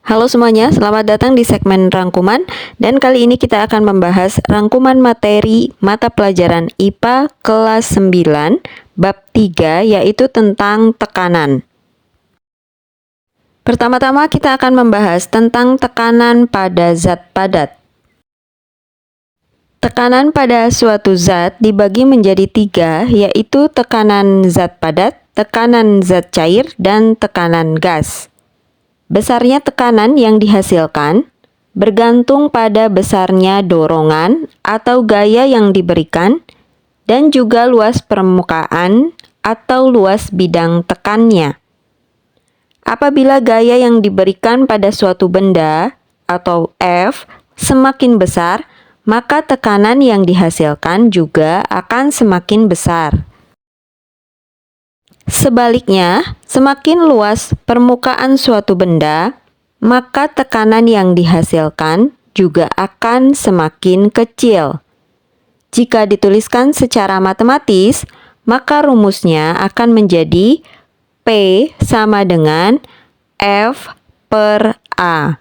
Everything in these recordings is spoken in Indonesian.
Halo semuanya, selamat datang di segmen rangkuman dan kali ini kita akan membahas rangkuman materi mata pelajaran IPA kelas 9 bab 3 yaitu tentang tekanan. Pertama-tama kita akan membahas tentang tekanan pada zat padat. Tekanan pada suatu zat dibagi menjadi 3 yaitu tekanan zat padat, tekanan zat cair, dan tekanan gas. Besarnya tekanan yang dihasilkan bergantung pada besarnya dorongan atau gaya yang diberikan dan juga luas permukaan atau luas bidang tekannya. Apabila gaya yang diberikan pada suatu benda atau F semakin besar, maka tekanan yang dihasilkan juga akan semakin besar. Sebaliknya, semakin luas permukaan suatu benda, maka tekanan yang dihasilkan juga akan semakin kecil. Jika dituliskan secara matematis, maka rumusnya akan menjadi P sama dengan F per A,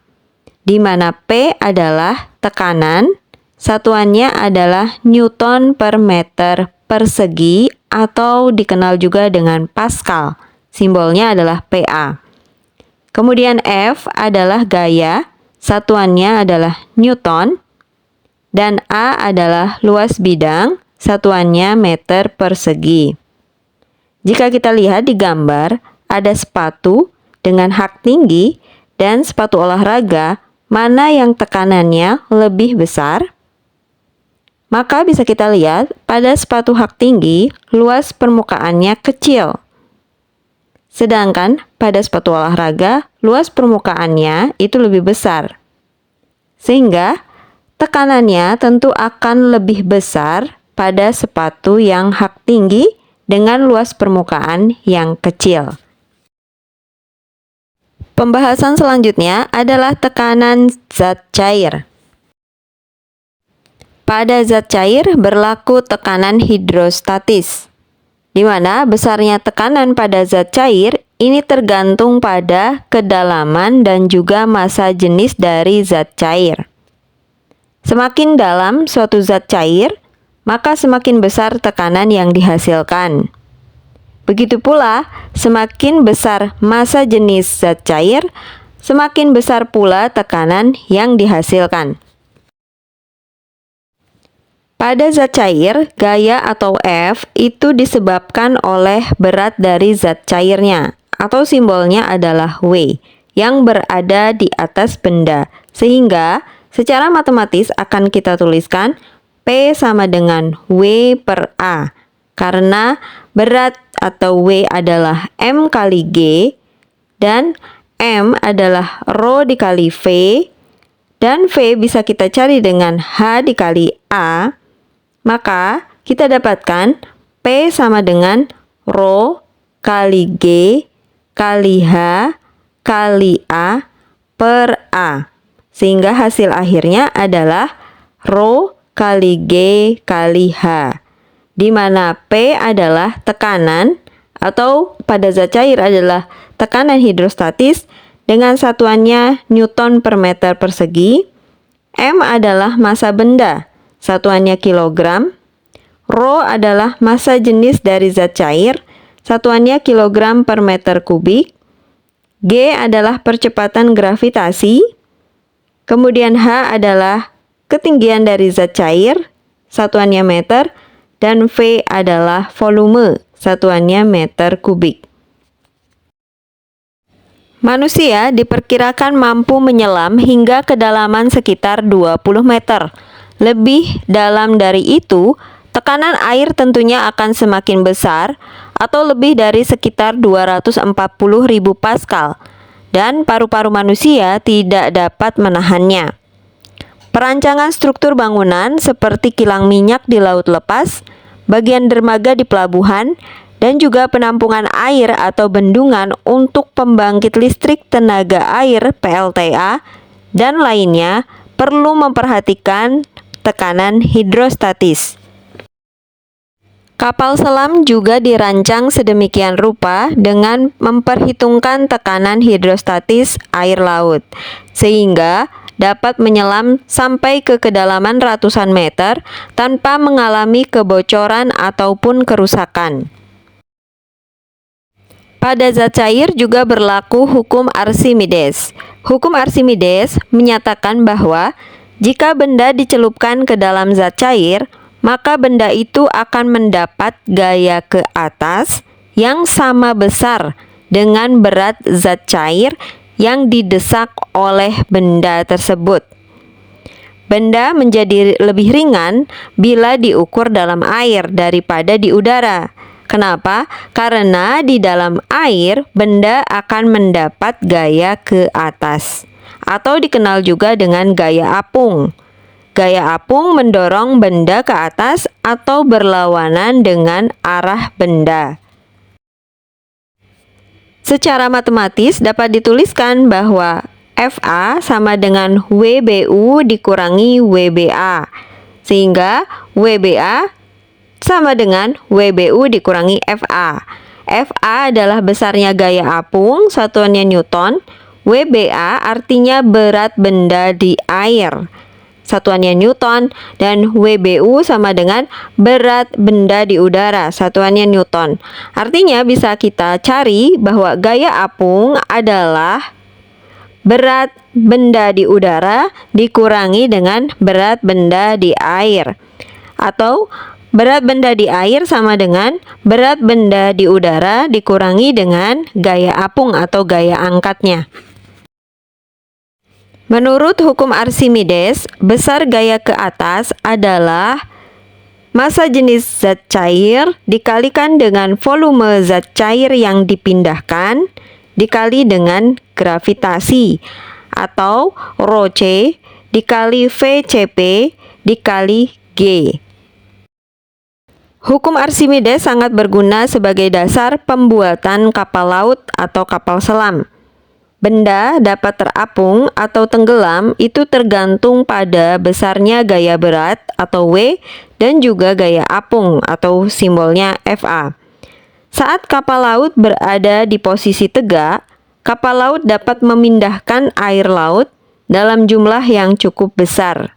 di mana P adalah tekanan, satuannya adalah Newton per meter persegi atau dikenal juga dengan Pascal. Simbolnya adalah PA. Kemudian F adalah gaya, satuannya adalah Newton. Dan A adalah luas bidang, satuannya meter persegi. Jika kita lihat di gambar, ada sepatu dengan hak tinggi dan sepatu olahraga, mana yang tekanannya lebih besar? Maka bisa kita lihat pada sepatu hak tinggi, luas permukaannya kecil. Sedangkan pada sepatu olahraga, luas permukaannya itu lebih besar. Sehingga tekanannya tentu akan lebih besar pada sepatu yang hak tinggi dengan luas permukaan yang kecil. Pembahasan selanjutnya adalah tekanan zat cair. Pada zat cair berlaku tekanan hidrostatis, di mana besarnya tekanan pada zat cair ini tergantung pada kedalaman dan juga massa jenis dari zat cair. Semakin dalam suatu zat cair, maka semakin besar tekanan yang dihasilkan. Begitu pula, semakin besar massa jenis zat cair, semakin besar pula tekanan yang dihasilkan. Pada zat cair, gaya atau F itu disebabkan oleh berat dari zat cairnya, atau simbolnya adalah W, yang berada di atas benda. Sehingga, secara matematis akan kita tuliskan P sama dengan W per A, karena berat atau W adalah M kali G, dan M adalah Rho dikali V, dan V bisa kita cari dengan H dikali A. Maka kita dapatkan P sama dengan Rho kali G kali H kali A per A. Sehingga hasil akhirnya adalah Rho kali G kali H. Di mana P adalah tekanan atau pada zat cair adalah tekanan hidrostatis dengan satuannya Newton per meter persegi. M adalah massa benda, satuannya kilogram. Rho adalah massa jenis dari zat cair, satuannya kilogram per meter kubik. G adalah percepatan gravitasi. Kemudian H adalah ketinggian dari zat cair, satuannya meter. Dan V adalah volume, satuannya meter kubik. Manusia diperkirakan mampu menyelam hingga kedalaman sekitar 20 meter. Lebih dalam dari itu, tekanan air tentunya akan semakin besar atau lebih dari sekitar 240.000 Pascal, dan paru-paru manusia tidak dapat menahannya. Perancangan struktur bangunan seperti kilang minyak di laut lepas, bagian dermaga di pelabuhan, dan juga penampungan air atau bendungan untuk pembangkit listrik tenaga air PLTA dan lainnya perlu memperhatikan tekanan hidrostatis. Kapal selam juga dirancang sedemikian rupa dengan memperhitungkan tekanan hidrostatis air laut, sehingga dapat menyelam sampai ke kedalaman ratusan meter tanpa mengalami kebocoran ataupun kerusakan. Pada zat cair juga berlaku hukum Archimedes. Hukum Archimedes menyatakan bahwa jika benda dicelupkan ke dalam zat cair, maka benda itu akan mendapat gaya ke atas yang sama besar dengan berat zat cair yang didesak oleh benda tersebut. Benda menjadi lebih ringan bila diukur dalam air daripada di udara. Kenapa? Karena di dalam air benda akan mendapat gaya ke atas, atau dikenal juga dengan gaya apung. Gaya apung mendorong benda ke atas atau berlawanan dengan arah benda. Secara matematis dapat dituliskan bahwa FA sama dengan WBU dikurangi WBA, sehingga WBA sama dengan WBU dikurangi FA. FA adalah besarnya gaya apung, satuannya Newton. WBA artinya berat benda di air, satuannya Newton. Dan WBU sama dengan berat benda di udara, satuannya Newton. Artinya bisa kita cari bahwa gaya apung adalah berat benda di udara dikurangi dengan berat benda di air, atau berat benda di air sama dengan berat benda di udara dikurangi dengan gaya apung atau gaya angkatnya. Menurut hukum Archimedes, besar gaya ke atas adalah massa jenis zat cair dikalikan dengan volume zat cair yang dipindahkan dikali dengan gravitasi, atau Rho C dikali VCP dikali G. Hukum Archimedes sangat berguna sebagai dasar pembuatan kapal laut atau kapal selam. Benda dapat terapung atau tenggelam itu tergantung pada besarnya gaya berat atau W dan juga gaya apung atau simbolnya FA. Saat kapal laut berada di posisi tegak, kapal laut dapat memindahkan air laut dalam jumlah yang cukup besar.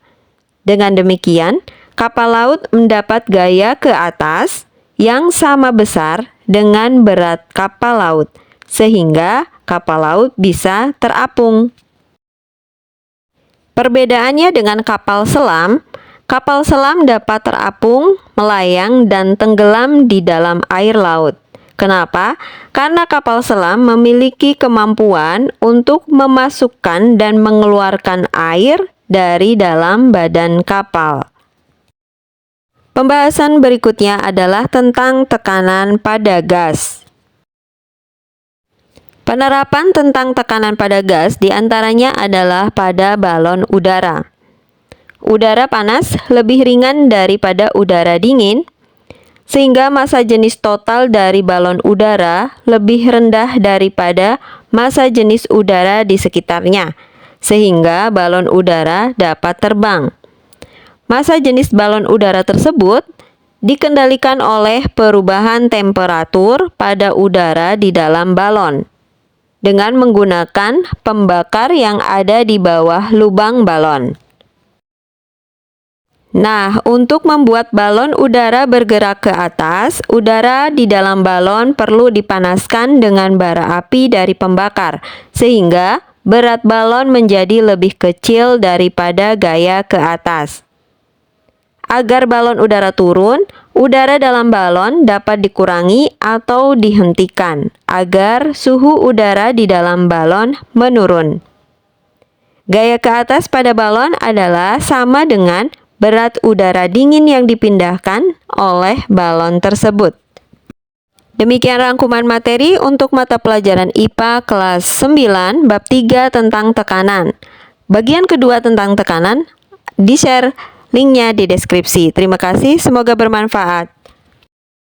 Dengan demikian, kapal laut mendapat gaya ke atas yang sama besar dengan berat kapal laut, sehingga kapal laut bisa terapung. Perbedaannya dengan kapal selam dapat terapung, melayang, dan tenggelam di dalam air laut. Kenapa? Karena kapal selam memiliki kemampuan untuk memasukkan dan mengeluarkan air dari dalam badan kapal. Pembahasan berikutnya adalah tentang tekanan pada gas. Penerapan tentang tekanan pada gas diantaranya adalah pada balon udara. Udara panas lebih ringan daripada udara dingin, sehingga massa jenis total dari balon udara lebih rendah daripada massa jenis udara di sekitarnya, sehingga balon udara dapat terbang. Massa jenis balon udara tersebut dikendalikan oleh perubahan temperatur pada udara di dalam balon dengan menggunakan pembakar yang ada di bawah lubang balon. Nah, untuk membuat balon udara bergerak ke atas, udara di dalam balon perlu dipanaskan dengan bara api dari pembakar, sehingga berat balon menjadi lebih kecil daripada gaya ke atas. Agar balon udara turun, udara dalam balon dapat dikurangi atau dihentikan agar suhu udara di dalam balon menurun. Gaya ke atas pada balon adalah sama dengan berat udara dingin yang dipindahkan oleh balon tersebut. Demikian rangkuman materi untuk mata pelajaran IPA kelas 9 bab 3 tentang tekanan. Bagian kedua tentang tekanan di-share linknya di deskripsi. Terima kasih, semoga bermanfaat.